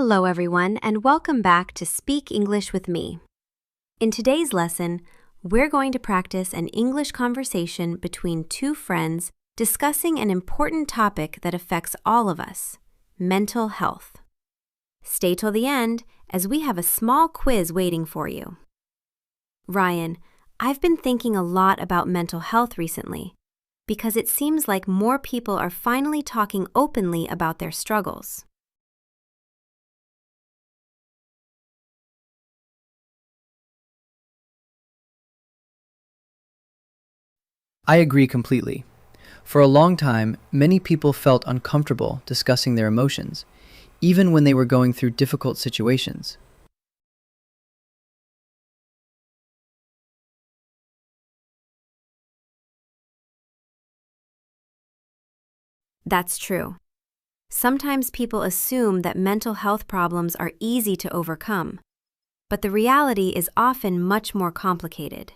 Hello, everyone, and welcome back to Speak English with me. In today's lesson, we're going to practice an English conversation between two friends discussing an important topic that affects all of us, mental health. Stay till the end, as we have a small quiz waiting for you. Ryan, I've been thinking a lot about mental health recently, because it seems like more people are finally talking openly about their struggles. I agree completely. For a long time, many people felt uncomfortable discussing their emotions, even when they were going through difficult situations. That's true. Sometimes people assume that mental health problems are easy to overcome, but the reality is often much more complicated.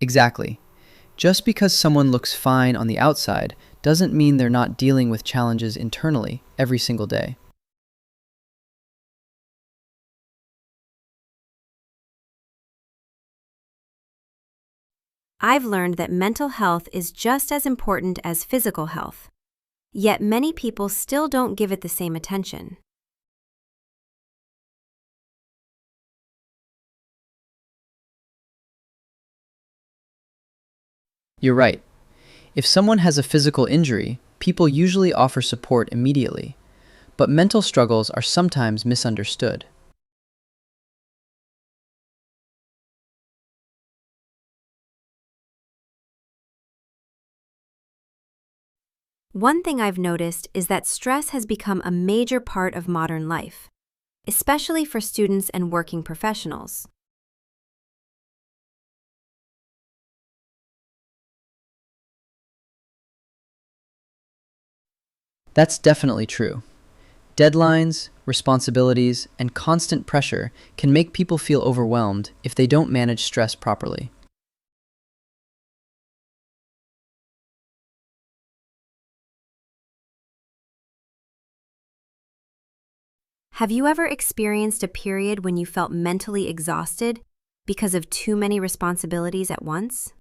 Exactly. Just because someone looks fine on the outside doesn't mean they're not dealing with challenges internally every single day. I've learned that mental health is just as important as physical health, yet many people still don't give it the same attention. You're right. If someone has a physical injury, people usually offer support immediately, but mental struggles are sometimes misunderstood. One thing I've noticed is that stress has become a major part of modern life, especially for students and working professionals. That's definitely true. Deadlines, responsibilities, and constant pressure can make people feel overwhelmed if they don't manage stress properly. Have you ever experienced a period when you felt mentally exhausted because of too many responsibilities at once?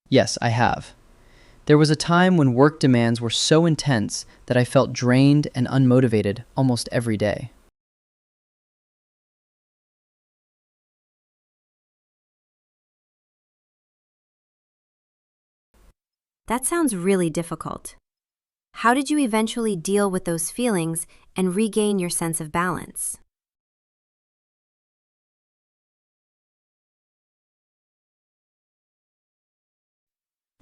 Yes, I have. There was a time when work demands were so intense that I felt drained and unmotivated almost every day. That sounds really difficult. How did you eventually deal with those feelings and regain your sense of balance?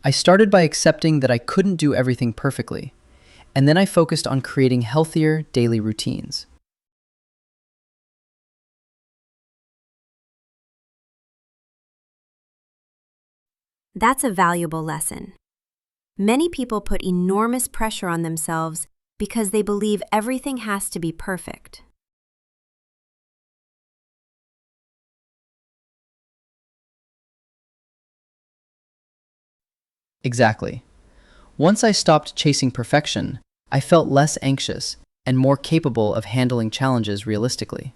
I started by accepting that I couldn't do everything perfectly, and then I focused on creating healthier daily routines. That's a valuable lesson. Many people put enormous pressure on themselves because they believe everything has to be perfect. Exactly. Once I stopped chasing perfection, I felt less anxious and more capable of handling challenges realistically.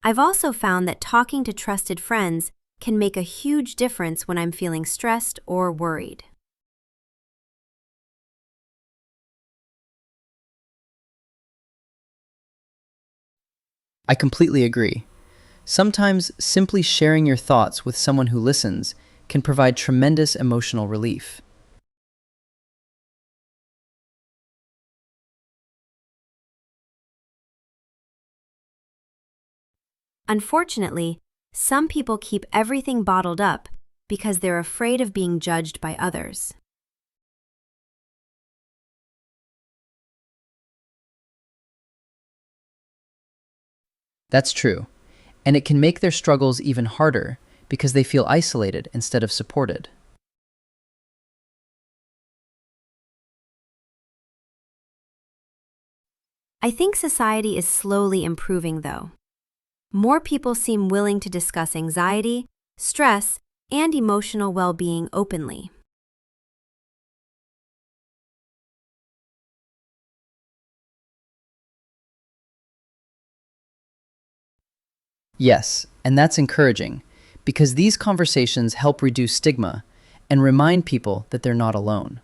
I've also found that talking to trusted friends can make a huge difference when I'm feeling stressed or worried. I completely agree. Sometimes simply sharing your thoughts with someone who listens can provide tremendous emotional relief. Unfortunately, some people keep everything bottled up because they're afraid of being judged by others. That's true, and it can make their struggles even harder because they feel isolated instead of supported. I think society is slowly improving, though. More people seem willing to discuss anxiety, stress, and emotional well-being openly. Yes, and that's encouraging, because these conversations help reduce stigma and remind people that they're not alone.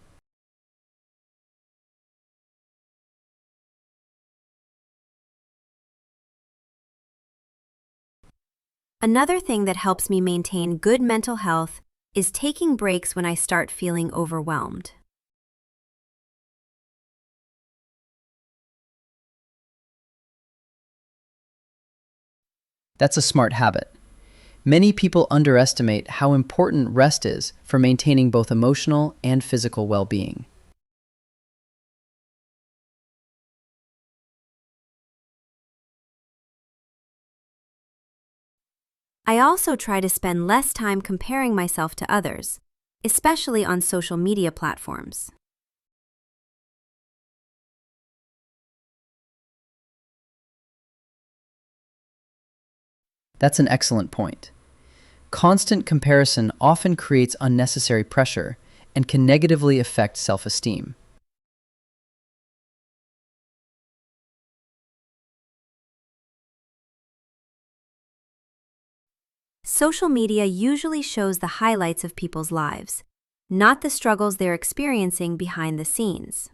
Another thing that helps me maintain good mental health is taking breaks when I start feeling overwhelmed. That's a smart habit. Many people underestimate how important rest is for maintaining both emotional and physical well-being. I also try to spend less time comparing myself to others, especially on social media platforms. That's an excellent point. Constant comparison often creates unnecessary pressure and can negatively affect self-esteem. Social media usually shows the highlights of people's lives, not the struggles they're experiencing behind the scenes.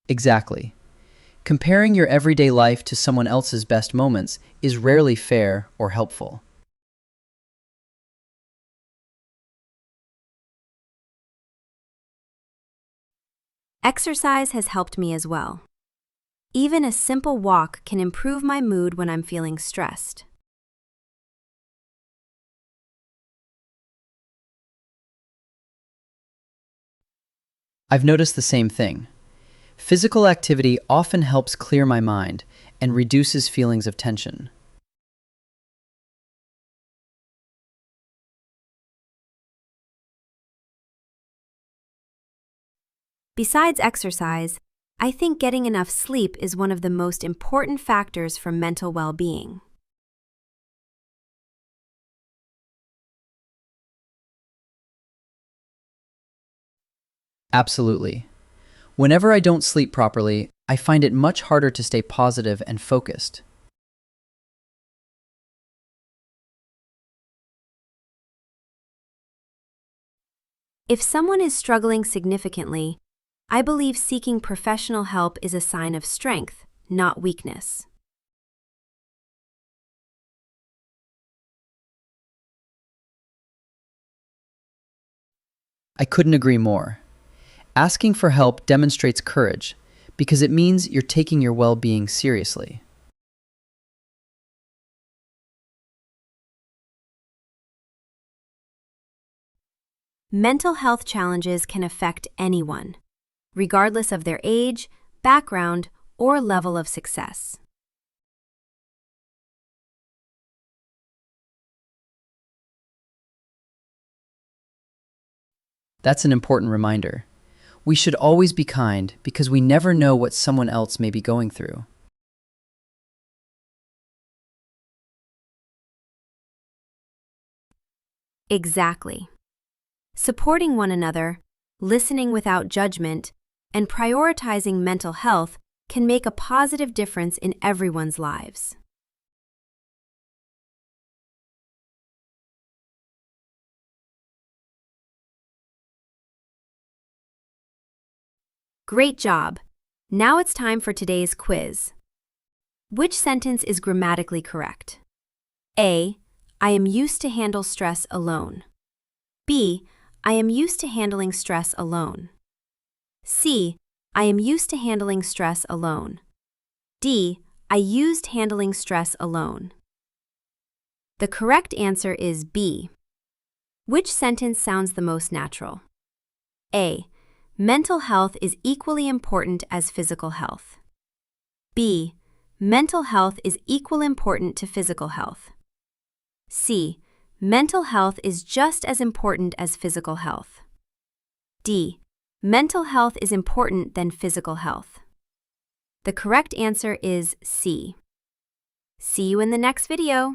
Exactly. Comparing your everyday life to someone else's best moments is rarely fair or helpful. Exercise has helped me as well. Even a simple walk can improve my mood when I'm feeling stressed. I've noticed the same thing. Physical activity often helps clear my mind and reduces feelings of tension. Besides exercise, I think getting enough sleep is one of the most important factors for mental well-being. Absolutely. Whenever I don't sleep properly, I find it much harder to stay positive and focused. If someone is struggling significantly, I believe seeking professional help is a sign of strength, not weakness. I couldn't agree more. Asking for help demonstrates courage because it means you're taking your well-being seriously. Mental health challenges can affect anyone, regardless of their age, background, or level of success. That's an important reminder. We should always be kind because we never know what someone else may be going through. Exactly. Supporting one another, listening without judgment, and prioritizing mental health can make a positive difference in everyone's lives. Great job! Now it's time for today's quiz. Which sentence is grammatically correct? A. I am used to handle stress alone. B. I am used to handling stress alone. C. I am used to handling stress alone. D. I used handling stress alone. The correct answer is B. Which sentence sounds the most natural? A. Mental health is equally important as physical health. B. Mental health is equal important to physical health. C. Mental health is just as important as physical health. D. Mental health is important than physical health. The correct answer is C. See you in the next video.